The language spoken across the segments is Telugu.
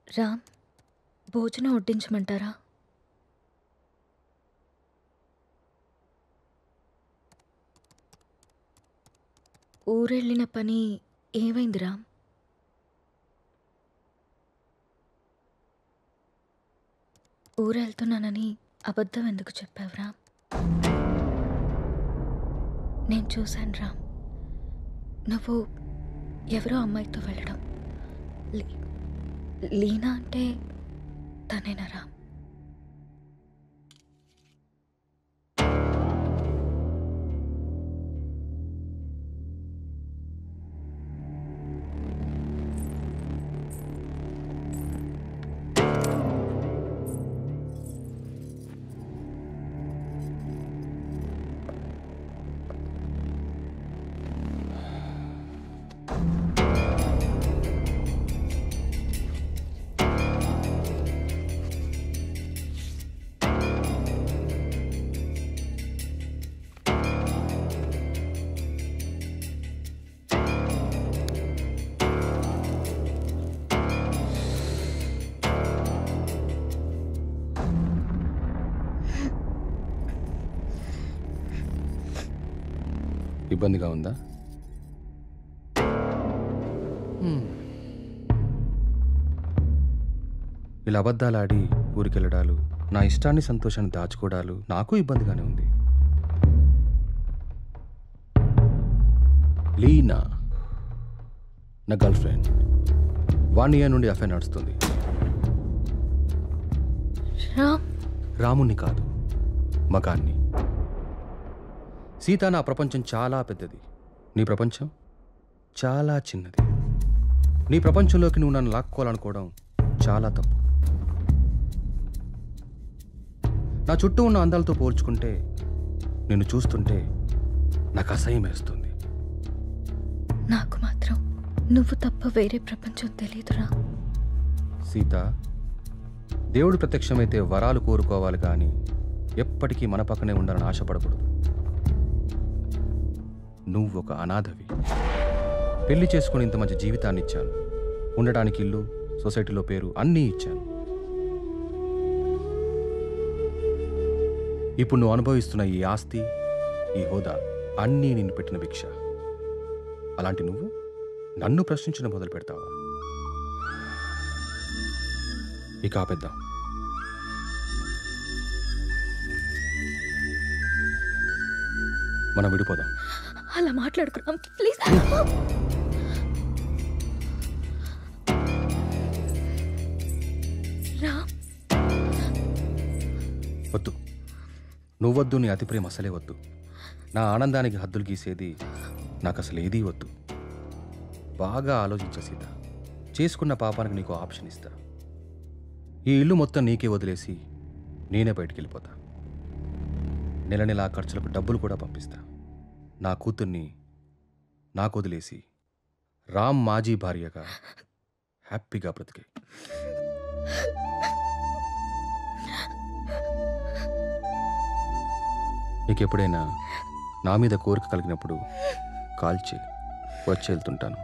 రామ్, భోజనం వడ్డించమంటారా? ఊరెళ్ళిన పని ఏమైంది రామ్? ఊరెళ్తున్నానని అబద్ధం ఎందుకు చెప్పావు రామ్? నేను చూశాను రామ్, నువ్వు ఎవరో అమ్మాయితో వెళ్ళడం. లీ- లీనా అంటే తనేనా రామ్? ఇబ్బందిగా ఉందా? ఇలా అబద్ధాలాడి ఊరికెళ్ళడాలు, నా ఇష్టాన్ని సంతోషాన్ని దాచుకోవడాలు నాకు ఇబ్బందిగానే ఉంది. లీనా నా గర్ల్ ఫ్రెండ్. 1 year నుండి అఫైర్ నడుస్తుంది. రామ్, రాముణ్ణి కాదు, మగాన్ని. సీత, నా ప్రపంచం చాలా పెద్దది, నీ ప్రపంచం చాలా చిన్నది. నీ ప్రపంచంలోకి నువ్వు నన్ను లాక్కోవాలనుకోవడం చాలా తప్పు. నా చుట్టూ ఉన్న అందాలతో పోల్చుకుంటే నిన్ను చూస్తుంటే నాకు అసహ్యం వేస్తుంది. నాకు మాత్రం నువ్వు తప్ప వేరే ప్రపంచం తెలియదురా. సీత, దేవుడు ప్రత్యక్షమైతే వరాలు కోరుకోవాలి కానీ ఎప్పటికీ మన పక్కనే ఉండాలని ఆశపడకూడదు. నువ్వు ఒక అనాథవి. పెళ్లి చేసుకుని ఇంత మంచి జీవితాన్ని ఇచ్చాను, ఉండడానికి ఇల్లు, సొసైటీలో పేరు అన్నీ ఇచ్చాను. ఇప్పుడు నువ్వు అనుభవిస్తున్న ఈ ఆస్తి, ఈ హోదా అన్నీ నిన్ను పెట్టిన భిక్ష. అలాంటి నువ్వు నన్ను ప్రశ్నించడం మొదలు పెడతావా? ఇక ఆపేద్దాం. మనం విడిపోదాం. అలా మాట్లాడుకున్నాం ప్లీజ్. రామ్, వద్దు, నువ్వొద్దు, నీ అతి ప్రేమ అసలే వద్దు. నా ఆనందానికి హద్దులు గీసేది నాకు అసలు ఏదీ వద్దు. బాగా ఆలోచించ సీత. చేసుకున్న పాపానికి నీకు ఆప్షన్ ఇస్తా. ఈ ఇల్లు మొత్తం నీకే వదిలేసి నేనే బయటికి వెళ్ళిపోతా. నెల నెల ఖర్చులకు డబ్బులు కూడా పంపిస్తా. నా కూతుర్ని నాకు వదిలేసి రామ్ మాజీ భార్యగా హ్యాపీగా బ్రతికే. నీకు ఎప్పుడైనా నా మీద కోరిక కలిగినప్పుడు కాల్ చేయి, వచ్చి వెళ్తుంటాను.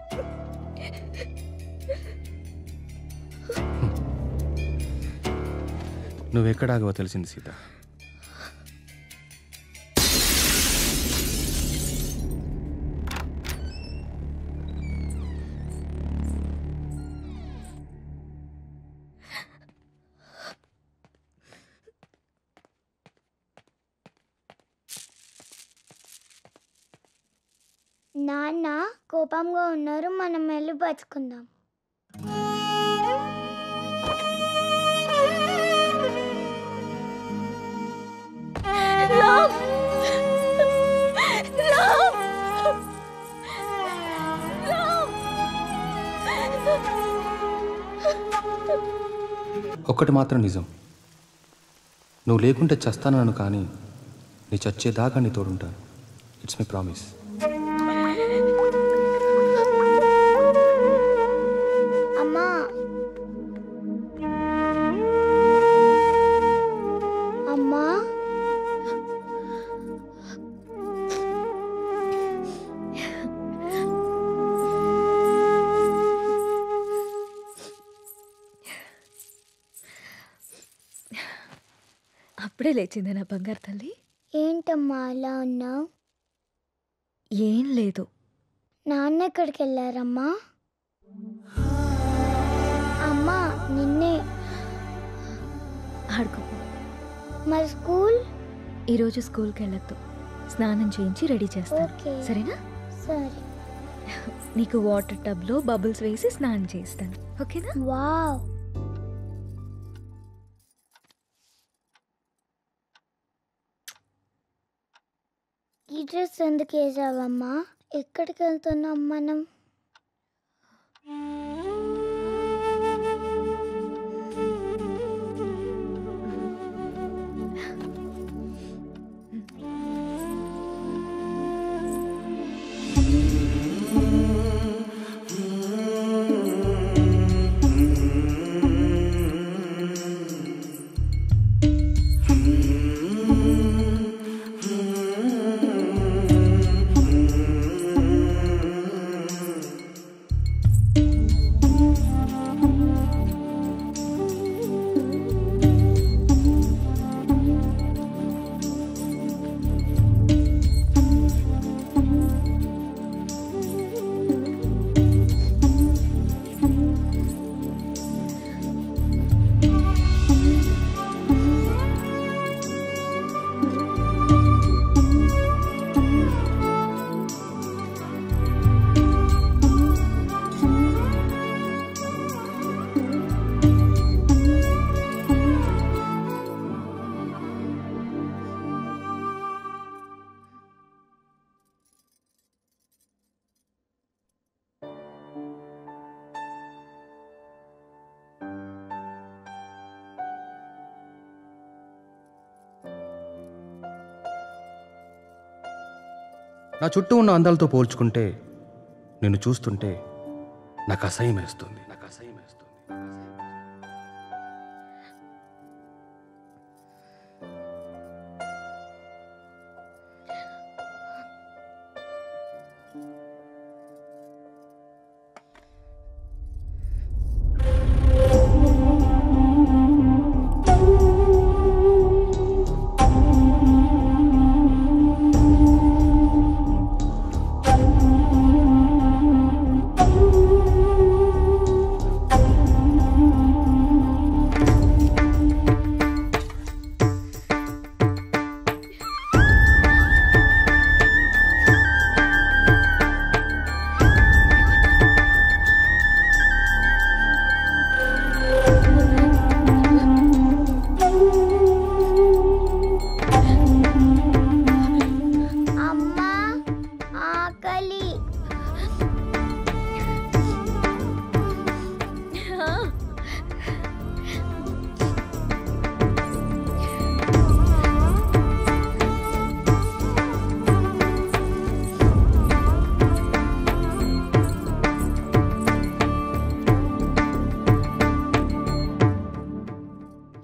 నువ్వెక్కడాగవో తెలిసింది సీత. నాన్న కోపంగా ఉన్నారు, మనం వెళ్ళి బతుకుందాం. రామ్, రామ్, రామ్. ఒక్కటి మాత్రం నిజం, నువ్వు లేకుంటే చస్తానను, కానీ నీ చచ్చేదాకా నీ తోడుంటాను. It's my promise. అమ్మా, అమ్మా, అప్పుడే లేచింది నా బంగారు తల్లి. ఏంటమ్మా అలా ఉన్నావు? ఏం లేదు. నాన్న ఎక్కడికి వెళ్ళారమ్మా? అమ్మా నిన్నే. ఆడుకోపో. మరి స్కూల్? ఈరోజు స్కూల్కి వెళ్ళొద్దు. స్నానం చేయించి రెడీ చేస్తాను, ఓకే. సరేనా? సరే. నీకు వాటర్ టబ్లో బబుల్స్ వేసి స్నానం చేస్తాను, ఓకేనా? వావ్. ఈ డ్రెస్ ఎందుకు వేసావమ్మా? ఎక్కడికి వెళ్తున్నాం మనం? నా చుట్టూ ఉన్న అందాలతో పోల్చుకుంటే నిన్ను చూస్తుంటే నాకు అసహ్యం వేస్తుంది.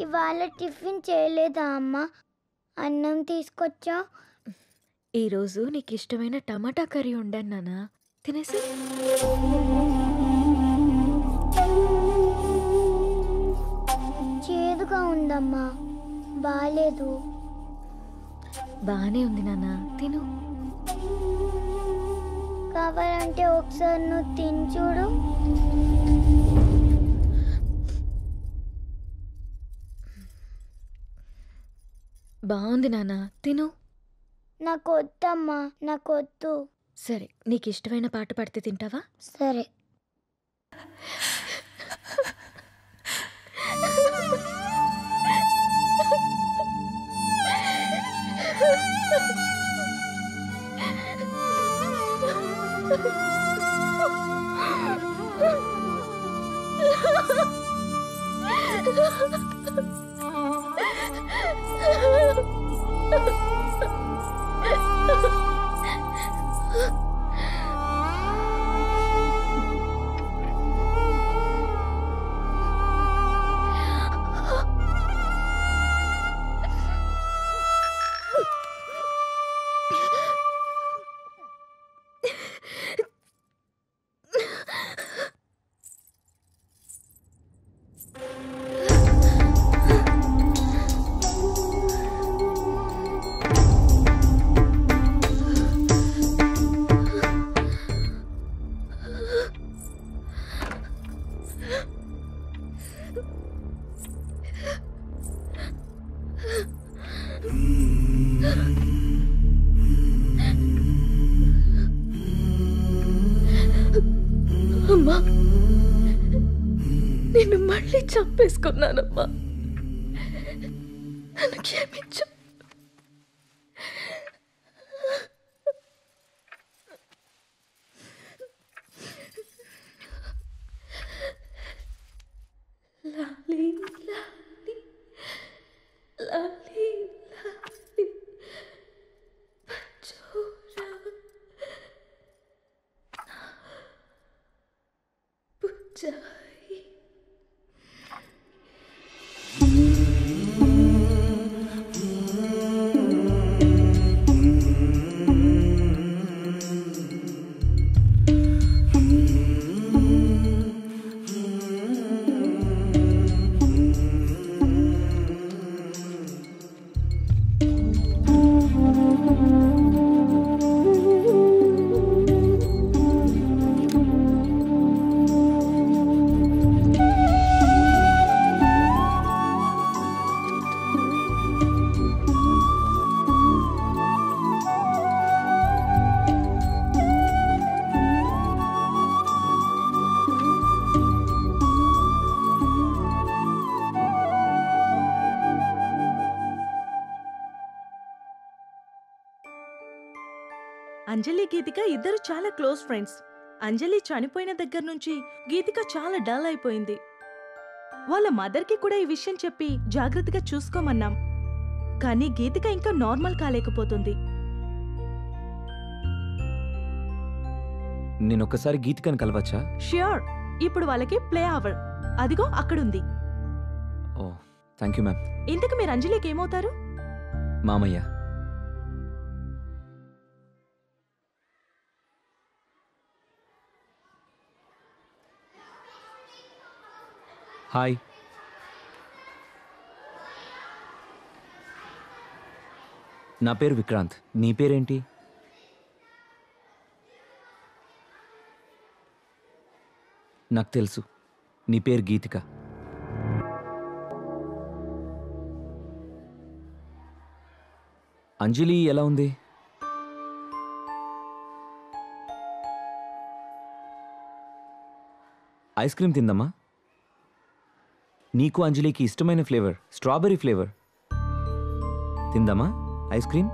ఇవాళ టిఫిన్ చేయలేదా అమ్మా? అన్నం తీసుకొచ్చా. ఈరోజు నీకు ఇష్టమైన టమాటా కర్రీ ఉండాను నాన్న, తినేసి. చేదుగా ఉందమ్మా, బాలేదు. బానే ఉంది నాన్న, తిను. కావాలంటే ఒకసారి నువ్వు తిని చూడు. బాగుంది నాన్న, తిను. నాకు వద్దమ్మా, నాకు వద్దు. సరే, నీకు ఇష్టమైన పాట పాడితే తింటావా? సరే. అమ్మా, నిన్ను మళ్ళీ చంపేసుకున్నానమ్మా. నన్ను క్షమించు. లాలీ లాలీ లాలీ లాలీ పచ్చోరా పుచ్చాయి. అంజలి గీతిక ఇద్దరు చాలా క్లోజ్ ఫ్రెండ్స్. అంజలి చనిపోయిన దగ్గర నుంచి గీతిక చాలా డల్ అయిపోయింది. వాళ్ళ మదర్కి కూడా ఈ విషయం చెప్పి జాగ్రత్తగా చూసుకోమన్నాం. కానీ గీతిక ఇంకా నార్మల్ కాలేకపోతుంది. నేనొక్కసారి గీతికని కలవచ్చా? ష్యూర్. ఇప్పుడు వాళ్ళకి ప్లే అవర్. అదిగో అక్కడుంది. ఓ థ్యాంక్ యూ మ్యామ్. ఇంతకు మీరు అంజలికి ఏమవుతారు? మామయ్య. హాయ్. నా పేరు విక్రాంత్. నీ పేరేంటి? నాకు తెలుసు, నీ పేరు గీతిక. అంజలి ఎలా ఉంది? ఐస్ క్రీమ్ తిందమ్మా. నీకు అంజలికి ఇష్టమైన ఫ్లేవర్ స్ట్రాబెర్రీ ఫ్లేవర్. తిందామా ఐస్ క్రీమ్?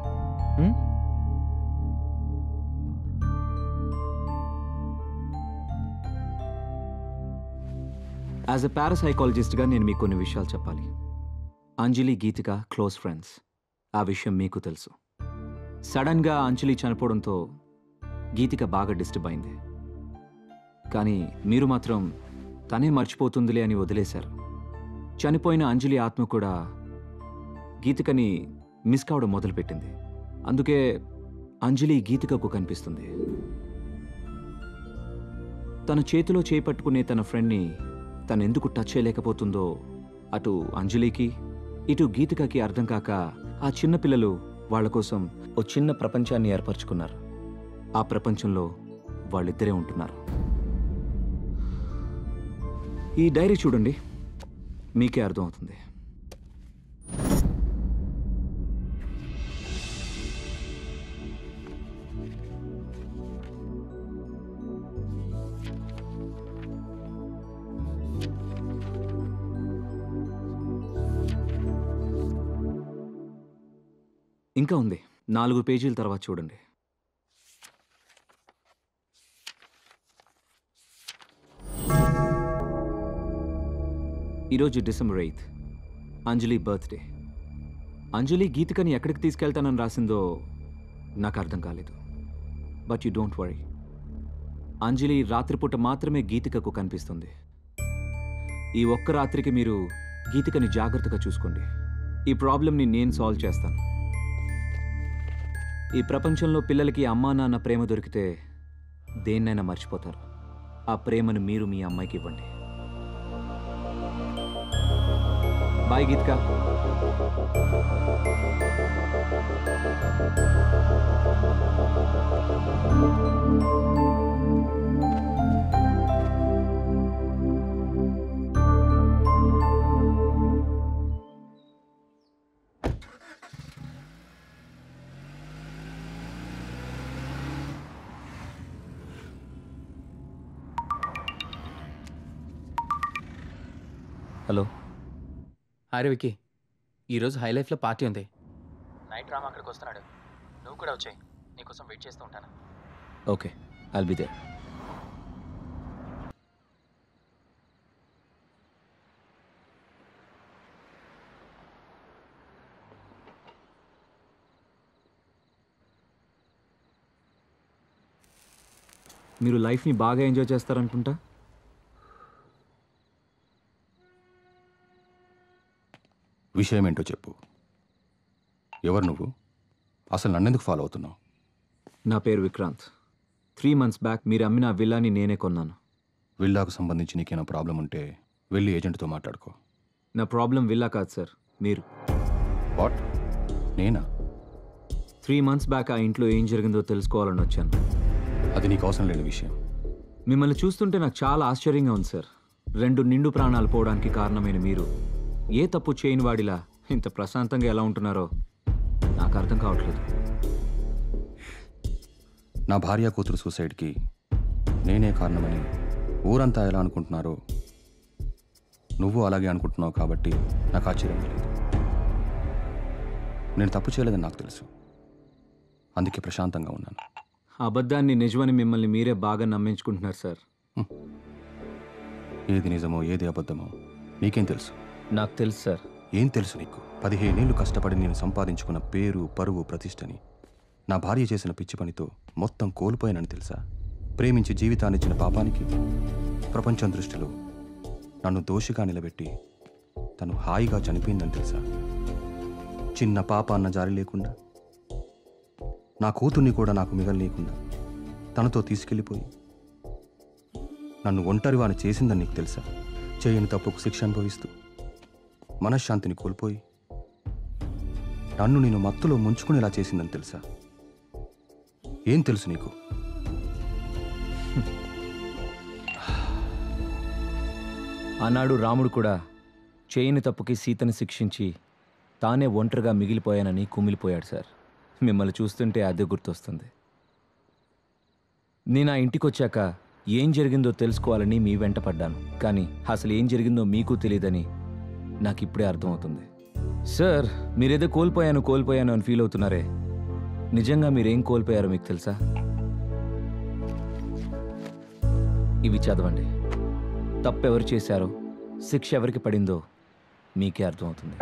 యాజ్ ఎ పారాసైకాలజిస్ట్గా నేను మీకు కొన్ని విషయాలు చెప్పాలి. Anjali Geethika close friends. ఆ విషయం మీకు తెలుసు. సడన్గా అంజలి చనిపోవడంతో గీతిక బాగా డిస్టర్బ్ అయింది. కానీ మీరు మాత్రం తనే మర్చిపోతుందిలే అని వదిలేశారు. చనిపోయిన అంజలి ఆత్మ కూడా గీతికని మిస్ కావడం మొదలుపెట్టింది. అందుకే అంజలి గీతికకు కనిపిస్తుంది. తన చేతిలో చేపట్టుకునే తన ఫ్రెండ్ని తనెందుకు టచ్ చేయలేకపోతుందో అటు అంజలికి ఇటు గీతికకి అర్థం కాక ఆ చిన్న పిల్లలు వాళ్ల కోసం ఓ చిన్న ప్రపంచాన్ని ఏర్పరచుకున్నారు. ఆ ప్రపంచంలో వాళ్ళిద్దరే ఉంటున్నారు. ఈ డైరీ చూడండి, మీకే అర్థమవుతుంది. ఇంకా ఉంది, 4 పేజీల తర్వాత చూడండి. ఈరోజు డిసెంబర్ 8th, అంజలి బర్త్డే. అంజలి గీతికని ఎక్కడికి తీసుకెళ్తానని రాసిందో నాకు అర్థం కాలేదు. బట్ యు డోంట్ వరీ, అంజలి రాత్రిపూట మాత్రమే గీతికకు కనిపిస్తుంది. ఈ ఒక్క రాత్రికి మీరు గీతికని జాగ్రత్తగా చూసుకోండి. ఈ ప్రాబ్లంని నేను సాల్వ్ చేస్తాను. ఈ ప్రపంచంలో పిల్లలకి అమ్మా నాన్న ప్రేమ దొరికితే దేన్నైనా మర్చిపోతారు. ఆ ప్రేమను మీరు మీ అమ్మాయికి ఇవ్వండి. బాయ్ గీతిక. హలో. హాయ్ విక్కీ, ఈరోజు హై లైఫ్లో పార్టీ ఉంది. నైట్ రామ్ అక్కడికి వస్తున్నాడు. నువ్వు కూడా వచ్చాయి. నీకోసం వెయిట్ చేస్తూ ఉంటాను. Okay, I'll be there. మీరు లైఫ్ని బాగా ఎంజాయ్ చేస్తారనుకుంటా. విషయం ఏంటో చెప్పు. ఎవరు నువ్వు? అసలు నన్నెందుకు ఫాలో అవుతున్నావు? నా పేరు విక్రాంత్. 3 months బ్యాక్ మీరు అమ్మిన ఆ విల్లాని నేనే కొన్నాను. విల్లాకు సంబంధించి నీకేమైనా ప్రాబ్లం ఉంటే వెళ్ళి ఏజెంట్తో మాట్లాడుకో. నా ప్రాబ్లం విల్లా కాదు సార్, మీరు. వాట్? నేనా? 3 months బ్యాక్ ఆ ఇంట్లో ఏం జరిగిందో తెలుసుకోవాలని వచ్చాను. అది నీకు అవసరం లేని విషయం. మిమ్మల్ని చూస్తుంటే నాకు చాలా ఆశ్చర్యంగా ఉంది సార్. 2 నిండు ప్రాణాలు పోవడానికి కారణమైన మీరు ఏ తప్పు చేయని వాడిలా ఇంత ప్రశాంతంగా ఎలా ఉంటున్నారో నాకు అర్థం కావట్లేదు. నా భార్య కూతురు సూసైడ్కి నేనే కారణమని ఊరంతా ఎలా అనుకుంటున్నారో నువ్వు అలాగే అనుకుంటున్నావు కాబట్టి నాకు ఆశ్చర్యం లేదు. నేను తప్పు చేయలేదని నాకు తెలుసు, అందుకే ప్రశాంతంగా ఉన్నాను. అబద్ధాన్ని నిజమని మిమ్మల్ని మీరే బాగా నమ్మించుకుంటున్నారు సార్. ఏది నిజమో ఏది అబద్ధమో నీకేం తెలుసు? నాకు తెలుసు సార్. ఏం తెలుసు నీకు? 15 ఏళ్ళు కష్టపడి నేను సంపాదించుకున్న పేరు, పరువు, ప్రతిష్టని నా భార్య చేసిన పిచ్చి పనితో మొత్తం కోల్పోయానని తెలుసా? ప్రేమించి జీవితాన్నిచ్చిన పాపానికి ప్రపంచం దృష్టిలో నన్ను దోషిగా నిలబెట్టి తను హాయిగా చనిపోయిందని తెలుసా? చిన్న పాప అన్న జారి లేకుండా, నా కూతుర్ని కూడా నాకు మిగలనీయకుండా తనతో తీసుకెళ్ళిపోయి నన్ను ఒంటరివాని చేసిందని నీకు తెలుసా? చేయని తప్పుకు శిక్ష అనుభవిస్తూ మనశ్శాంతిని కోల్పోయి నన్ను నేను మత్తులో ముంచుకునేలా చేసిందని తెలుసా? ఏం తెలుసు నీకు? ఆనాడు రాముడు కూడా చేయని తప్పుకి సీతని శిక్షించి తానే ఒంటరిగా మిగిలిపోయానని కుమిలిపోయాడు సార్. మిమ్మల్ని చూస్తుంటే అదే గుర్తొస్తుంది. నేను ఆ ఇంటికి వచ్చాక ఏం జరిగిందో తెలుసుకోవాలని మీ వెంట పడ్డాను. కానీ అసలు ఏం జరిగిందో మీకు తెలియదని నాకు ఇప్పుడే అర్థమవుతుంది. సార్, మీరేదో కోల్పోయాను అని ఫీల్ అవుతున్నారే, నిజంగా మీరేం కోల్పోయారో మీకు తెలుసా? ఇవి చదవండి. తప్పెవరు చేశారో, శిక్ష ఎవరికి పడిందో మీకే అర్థమవుతుంది.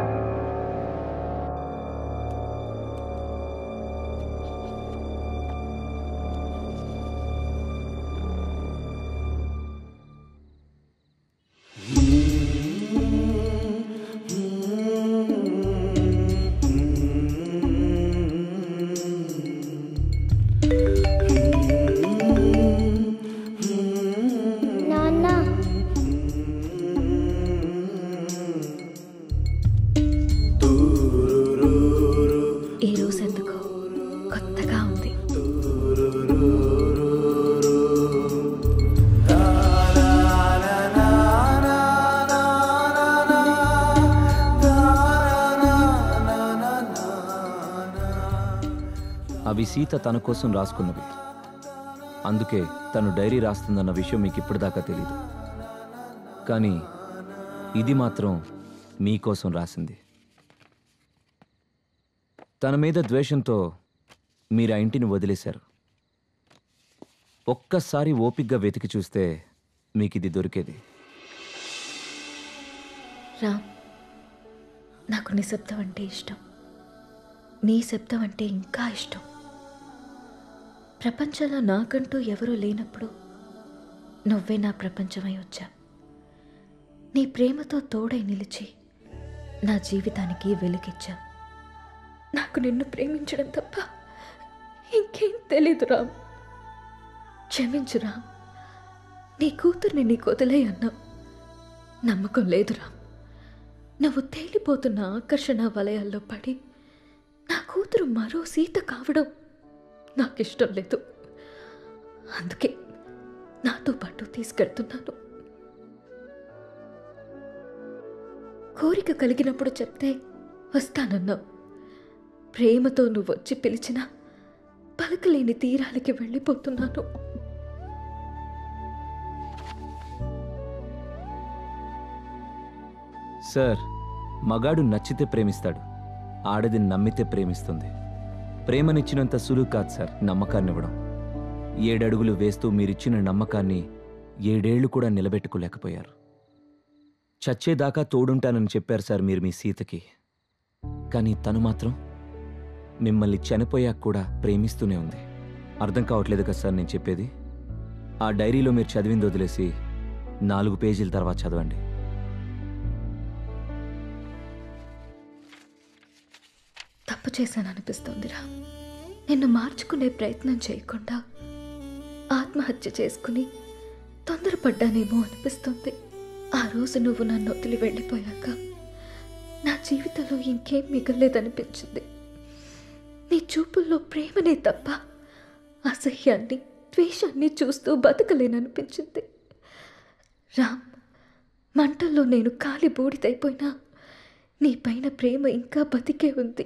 నాన్న ఈరోజు ఎందుకో కొత్తగా ఉంది. అవి సీత తన కోసం రాసుకున్నవి. అందుకే తను డైరీ రాస్తుందన్న విషయం మీకు ఇప్పటిదాకా తెలీదు. కానీ ఇది మాత్రం మీకోసం రాసింది. తన మీద ద్వేషంతో మీరు ఆ ఇంటిని వదిలేశారు. ఒక్కసారి ఓపిగ్గా వెతికి చూస్తే మీకు ఇది దొరికేది. రామ్, నాకు నిశ్శబ్దం అంటే ఇష్టం. నీ శబ్దం అంటే ఇంకా ఇష్టం. ప్రపంచంలో నాకంటూ ఎవరూ లేనప్పుడు నువ్వే నా ప్రపంచమై వచ్చా. నీ ప్రేమతో తోడై నిలిచి నా జీవితానికి వెలుగిచ్చా. నాకు నిన్ను ప్రేమించడం తప్ప ఇంకేం తెలీదు రామ్. క్షమించు రామ్. నీ కూతుర్ని నీకు వదిలే అన్నావు. నమ్మకం లేదు రామ్. నువ్వు తేలిపోతున్న ఆకర్షణ వలయాల్లో పడి నా కూతురు మరో సీత కావడం నాకిష్టం లేదు. అందుకే నాతో పాటు తీసుకెళ్తున్నాను. కోరిక కలిగినప్పుడు చెప్తే వస్తానన్నావు. ప్రేమతో నువ్వు వచ్చి పిలిచినా పలకలేని తీరాలకి వెళ్ళిపోతున్నాను. సార్, మగాడు నచ్చితే ప్రేమిస్తాడు, ఆడది నమ్మితే ప్రేమిస్తుంది. ప్రేమనిచ్చినంత సులువు కాదు సార్ నమ్మకాన్ని ఇవ్వడం. 7 అడుగులు వేస్తూ మీరిచ్చిన నమ్మకాన్ని 7 ఏళ్లు కూడా నిలబెట్టుకోలేకపోయారు. చచ్చేదాకా తోడుంటానని చెప్పారు సార్ మీరు మీ సీతకి. కానీ తను మాత్రం మిమ్మల్ని చనిపోయాక కూడా ప్రేమిస్తూనే ఉంది. అర్థం కావట్లేదు కదా సార్ నేను చెప్పేది? ఆ డైరీలో మీరు చదివింది వదిలేసి 4 పేజీల తర్వాత చదవండి. తప్పు చేశాను అనిపిస్తోందిరా. నిన్ను మార్చుకునే ప్రయత్నం చేయకుండా ఆత్మహత్య చేసుకుని తొందరపడ్డానేమో అనిపిస్తుంది. ఆ రోజు నువ్వు నన్ను వదిలి వెళ్ళిపోయాక నా జీవితంలో ఇంకేం మిగలేదనిపించింది. నీ చూపుల్లో ప్రేమనే తప్ప అసహ్యాన్ని, ద్వేషాన్ని చూస్తూ బతకలేననిపించింది. రామ్, మంటల్లో నేను కాలి బూడిదైపోయినా నీ పైన ప్రేమ ఇంకా బతికే ఉంది.